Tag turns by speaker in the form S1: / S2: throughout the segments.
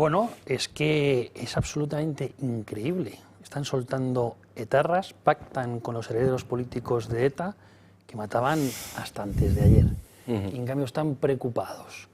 S1: Bueno, es que es absolutamente increíble. Están soltando etarras, pactan con los herederos políticos de ETA que mataban hasta antes de ayer. Y en cambio están preocupados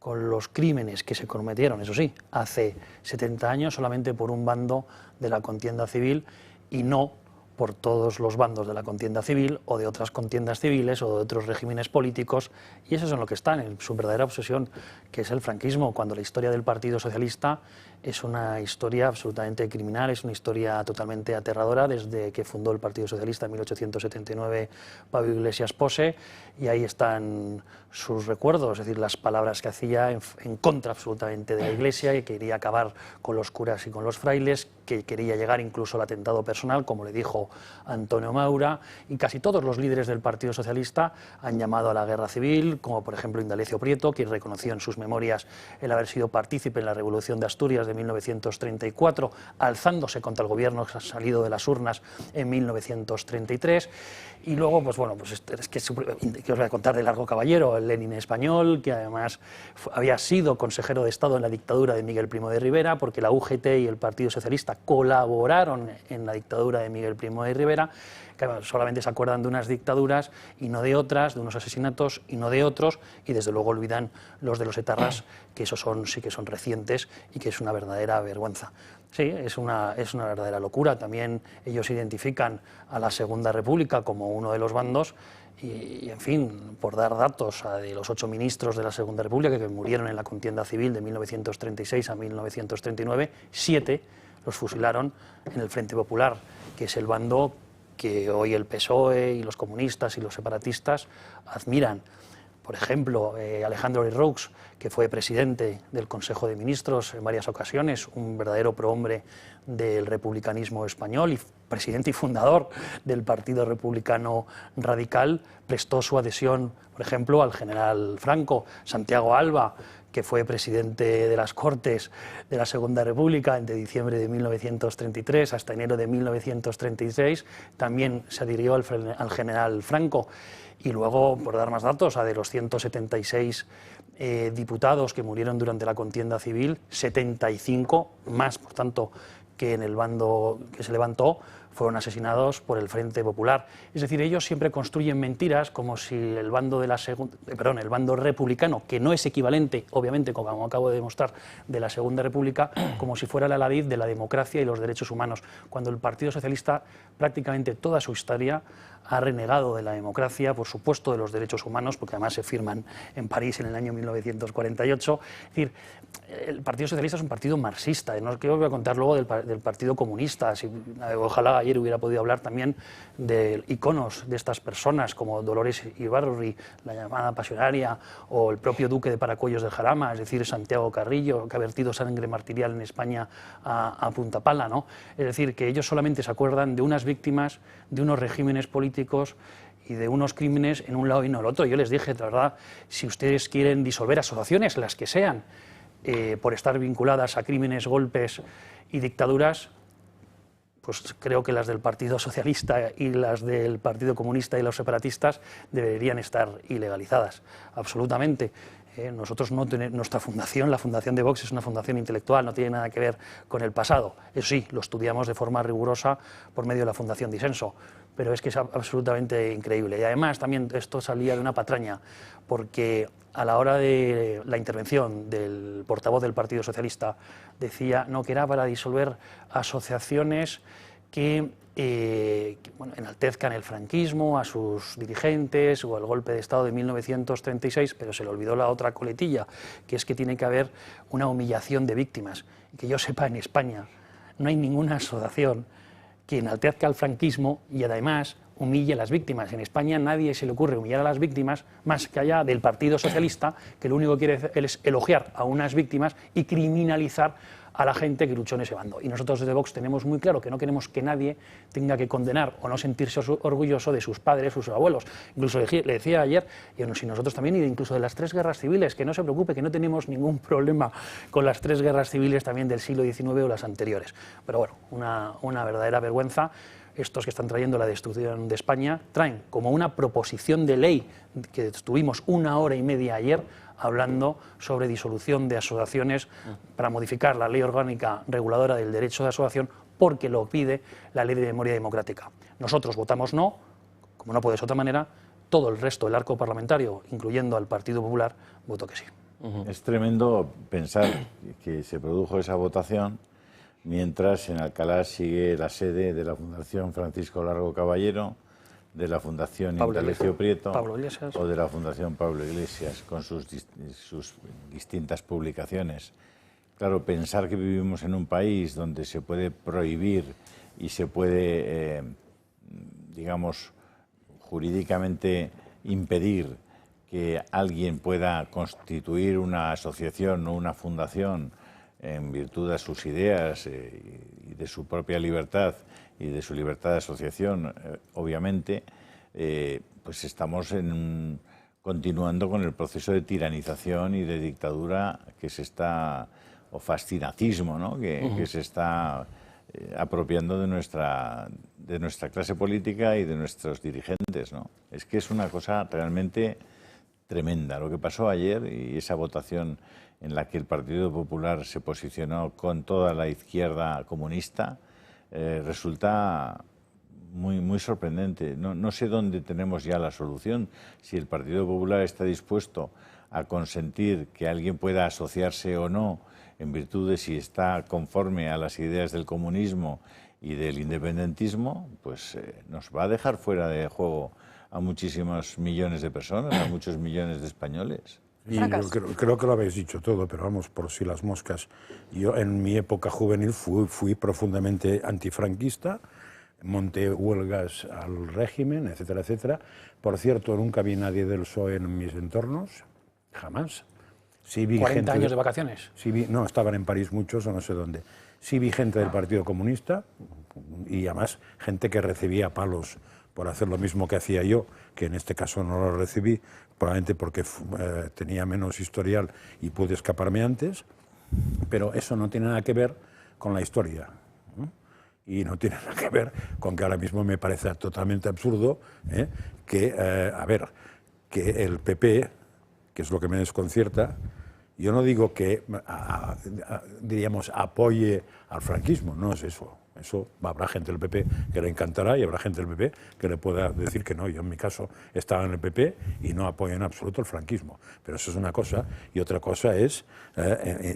S1: con los crímenes que se cometieron, eso sí, hace 70 años solamente por un bando de la contienda civil y no por todos los bandos de la contienda civil o de otras contiendas civiles o de otros regímenes políticos, y eso es en lo que están, en su verdadera obsesión, que es el franquismo, cuando la historia del Partido Socialista es una historia absolutamente criminal, es una historia totalmente aterradora, desde que fundó el Partido Socialista en 1879 Pablo Iglesias Pose, y ahí están sus recuerdos, es decir, las palabras que hacía en contra absolutamente de la Iglesia, que quería acabar con los curas y con los frailes, que quería llegar incluso al atentado personal, como le dijo Antonio Maura, y casi todos los líderes del Partido Socialista han llamado a la guerra civil, como por ejemplo Indalecio Prieto, quien reconoció en sus memorias el haber sido partícipe en la Revolución de Asturias de 1934, alzándose contra el gobierno que ha salido de las urnas en 1933, y luego, pues bueno, pues es que os voy a contar de Largo Caballero, el Lenin español, que además había sido consejero de Estado en la dictadura de Miguel Primo de Rivera, porque la UGT y el Partido Socialista colaboraron en la dictadura de Miguel Primo de Rivera, que solamente se acuerdan de unas dictaduras y no de otras, de unos asesinatos y no de otros, y desde luego olvidan los de los etarras, que esos sí que son recientes y que es una verdadera vergüenza. Sí, es una verdadera locura. También ellos identifican a la Segunda República como uno de los bandos y en fin, por dar datos de los 8 ministros de la Segunda República que murieron en la contienda civil de 1936 a 1939, 7 los fusilaron en el Frente Popular, que es el bando que hoy el PSOE y los comunistas y los separatistas admiran. Por ejemplo, Alejandro Lerroux, que fue presidente del Consejo de Ministros en varias ocasiones, un verdadero prohombre del republicanismo español y presidente y fundador del Partido Republicano Radical, prestó su adhesión, por ejemplo, al general Franco. Santiago Alba, que fue presidente de las Cortes de la Segunda República entre diciembre de 1933 hasta enero de 1936, también se adhirió al general Franco. Y luego, por dar más datos, de los 176 diputados que murieron durante la contienda civil, 75 más, por tanto, que en el bando que se levantó, fueron asesinados por el Frente Popular. Es decir, ellos siempre construyen mentiras como si el bando el bando republicano, que no es equivalente, obviamente, como acabo de demostrar, de la Segunda República, como si fuera el aladiz de la democracia y los derechos humanos, cuando el Partido Socialista prácticamente toda su historia ha renegado de la democracia, por supuesto de los derechos humanos, porque además se firman en París en el año 1948. Es decir, el Partido Socialista es un partido marxista, no os voy a contar luego del Partido Comunista. Ojalá ayer hubiera podido hablar también de iconos de estas personas como Dolores Ibarruri, la llamada Pasionaria, o el propio Duque de Paracuellos del Jarama, es decir, Santiago Carrillo, que ha vertido sangre martirial en España a punta pala, ¿no? Es decir, que ellos solamente se acuerdan de unas víctimas, de unos regímenes políticos y de unos crímenes en un lado y no en el otro. Yo les dije, la verdad, si ustedes quieren disolver asociaciones, las que sean, por estar vinculadas a crímenes, golpes y dictaduras, pues creo que las del Partido Socialista y las del Partido Comunista y los separatistas deberían estar ilegalizadas, absolutamente. Nosotros no tenemos, nuestra fundación, la fundación de Vox, es una fundación intelectual, no tiene nada que ver con el pasado. Eso sí, lo estudiamos de forma rigurosa por medio de la Fundación Disenso, pero es que es absolutamente increíble. Y además también esto salía de una patraña, porque a la hora de la intervención del portavoz del Partido Socialista decía que era para disolver asociaciones que enaltezcan el franquismo, a sus dirigentes o el golpe de Estado de 1936, pero se le olvidó la otra coletilla, que es que tiene que haber una humillación de víctimas. Y que yo sepa, en España no hay ninguna asociación que enaltezca el franquismo y además humille a las víctimas. En España nadie se le ocurre humillar a las víctimas más que allá del Partido Socialista, que lo único que quiere es elogiar a unas víctimas y criminalizar a la gente que luchó en ese bando. Y nosotros desde Vox tenemos muy claro que no queremos que nadie tenga que condenar o no sentirse orgulloso de sus padres, sus abuelos. Incluso le decía ayer, y nosotros también, y incluso de las 3 guerras civiles, que no se preocupe, que no tenemos ningún problema con las 3 guerras civiles también del siglo XIX o las anteriores. Pero bueno, una verdadera vergüenza. Estos que están trayendo la destrucción de España traen como una proposición de ley que tuvimos 1 hora y media ayer hablando sobre disolución de asociaciones para modificar la ley orgánica reguladora del derecho de asociación porque lo pide la Ley de Memoria Democrática. Nosotros votamos no, como no puede ser de otra manera, todo el resto del arco parlamentario, incluyendo al Partido Popular, votó que sí.
S2: Es tremendo pensar que se produjo esa votación mientras en Alcalá sigue la sede de la Fundación Francisco Largo Caballero, de la Fundación Indalecio Prieto o de la Fundación Pablo Iglesias, con sus distintas publicaciones. Claro, pensar que vivimos en un país donde se puede prohibir y se puede, digamos, jurídicamente impedir que alguien pueda constituir una asociación o una fundación en virtud de sus ideas y de su propia libertad y de su libertad de asociación, obviamente, pues estamos continuando con el proceso de tiranización y de dictadura que se está, o fascinacismo, ¿no? que se está apropiando de nuestra clase política y de nuestros dirigentes, ¿no? Es que es una cosa realmente tremenda lo que pasó ayer, y esa votación en la que el Partido Popular se posicionó con toda la izquierda comunista resulta muy sorprendente. No sé dónde tenemos ya la solución, si el Partido Popular está dispuesto a consentir que alguien pueda asociarse o no en virtud de si está conforme a las ideas del comunismo y del independentismo, pues nos va a dejar fuera de juego a muchísimos millones de personas, a muchos millones de españoles.
S3: Y creo que lo habéis dicho todo, pero vamos, por si las moscas. Yo en mi época juvenil fui profundamente antifranquista, monté huelgas al régimen, etcétera, etcétera. Por cierto, nunca vi nadie del PSOE en mis entornos, jamás. Sí vi
S1: 40 años de vacaciones.
S3: Sí no, estaban en París muchos o no sé dónde. Sí vi gente del Partido Comunista y además gente que recibía palos por hacer lo mismo que hacía yo, que en este caso no lo recibí, probablemente porque tenía menos historial y pude escaparme antes, pero eso no tiene nada que ver con la historia, ¿no? Y no tiene nada que ver con que ahora mismo me parece totalmente absurdo que el PP, que es lo que me desconcierta, yo no digo que, diríamos, apoye al franquismo, no es eso. Eso habrá gente del PP que le encantará y habrá gente del PP que le pueda decir que no. Yo en mi caso estaba en el PP y no apoyo en absoluto el franquismo. Pero eso es una cosa, y otra cosa es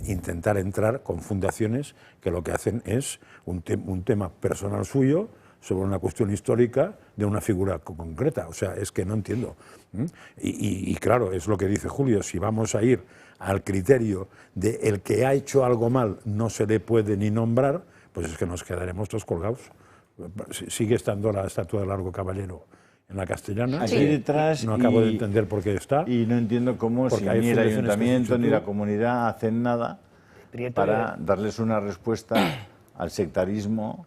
S3: intentar entrar con fundaciones que lo que hacen es un tema personal suyo sobre una cuestión histórica de una figura concreta. O sea, es que no entiendo. Y claro, es lo que dice Julio, si vamos a ir al criterio de el que ha hecho algo mal no se le puede ni nombrar, pues es que nos quedaremos todos colgados. Sigue estando la estatua de Largo Caballero en la Castellana.
S2: Aquí detrás.
S3: No acabo de entender por qué está.
S2: Y no entiendo cómo si ni el ayuntamiento ni la comunidad hacen nada para darles una respuesta al sectarismo,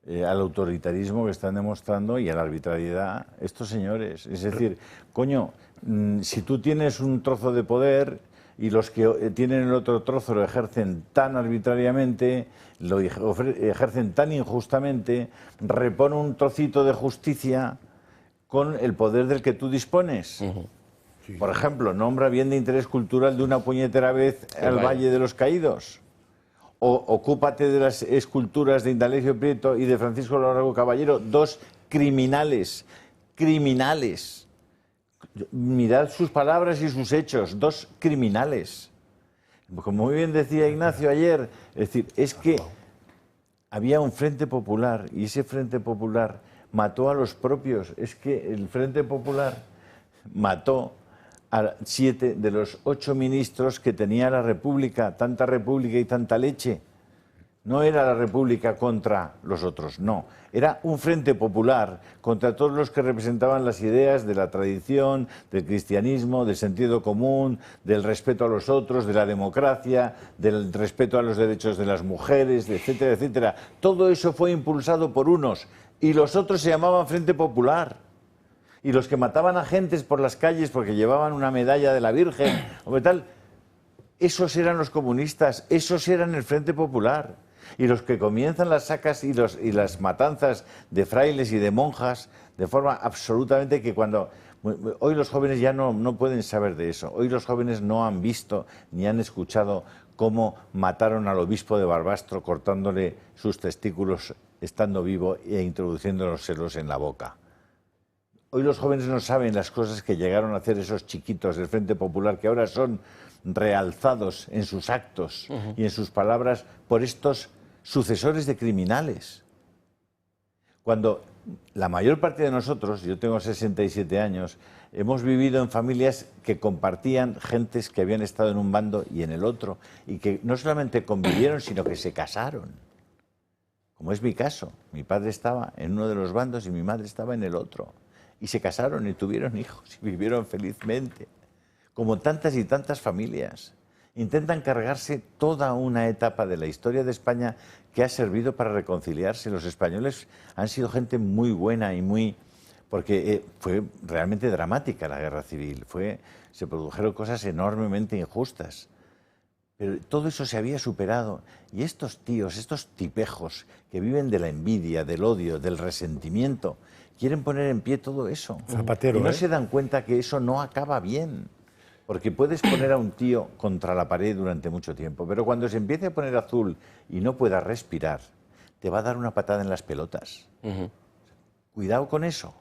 S2: al autoritarismo que están demostrando y a la arbitrariedad estos señores. Es decir, coño, si tú tienes un trozo de poder y los que tienen el otro trozo lo ejercen tan arbitrariamente, lo ejercen tan injustamente, repone un trocito de justicia con el poder del que tú dispones. Sí. Por ejemplo, nombra bien de interés cultural de una puñetera vez al Valle de los Caídos. O ocúpate de las esculturas de Indalecio Prieto y de Francisco Largo Caballero, dos criminales. Mirad sus palabras y sus hechos, dos criminales. Como muy bien decía Ignacio ayer, es decir, es que había un Frente Popular y ese Frente Popular mató a los propios. Es que el Frente Popular mató a 7 de los 8 ministros que tenía la República, tanta República y tanta leche. No era la República contra los otros, no. Era un Frente Popular contra todos los que representaban las ideas de la tradición, del cristianismo, del sentido común, del respeto a los otros, de la democracia, del respeto a los derechos de las mujeres, etcétera, etcétera. Todo eso fue impulsado por unos y los otros se llamaban Frente Popular. Y los que mataban a gentes por las calles porque llevaban una medalla de la Virgen o tal, esos eran los comunistas, esos eran el Frente Popular. Y los que comienzan las sacas y las matanzas de frailes y de monjas de forma absolutamente que cuando Hoy los jóvenes ya no pueden saber de eso. Hoy los jóvenes no han visto ni han escuchado cómo mataron al obispo de Barbastro cortándole sus testículos estando vivo e introduciéndoselos en la boca. Hoy los jóvenes no saben las cosas que llegaron a hacer esos chiquitos del Frente Popular, que ahora son realzados en sus actos y en sus palabras por estos sucesores de criminales. Cuando la mayor parte de nosotros, yo tengo 67 años, hemos vivido en familias que compartían gentes que habían estado en un bando y en el otro, y que no solamente convivieron, sino que se casaron. Como es mi caso, mi padre estaba en uno de los bandos y mi madre estaba en el otro. Y se casaron y tuvieron hijos y vivieron felizmente. Como tantas y tantas familias. Intentan cargarse toda una etapa de la historia de España que ha servido para reconciliarse. Los españoles han sido gente muy buena y muy... porque fue realmente dramática la guerra civil. Se produjeron cosas enormemente injustas. Pero todo eso se había superado. Y estos tíos, estos tipejos que viven de la envidia, del odio, del resentimiento, quieren poner en pie todo eso.
S3: Zapatero,
S2: y no se dan cuenta que eso no acaba bien. Porque puedes poner a un tío contra la pared durante mucho tiempo, pero cuando se empiece a poner azul y no pueda respirar, te va a dar una patada en las pelotas. Cuidado con eso.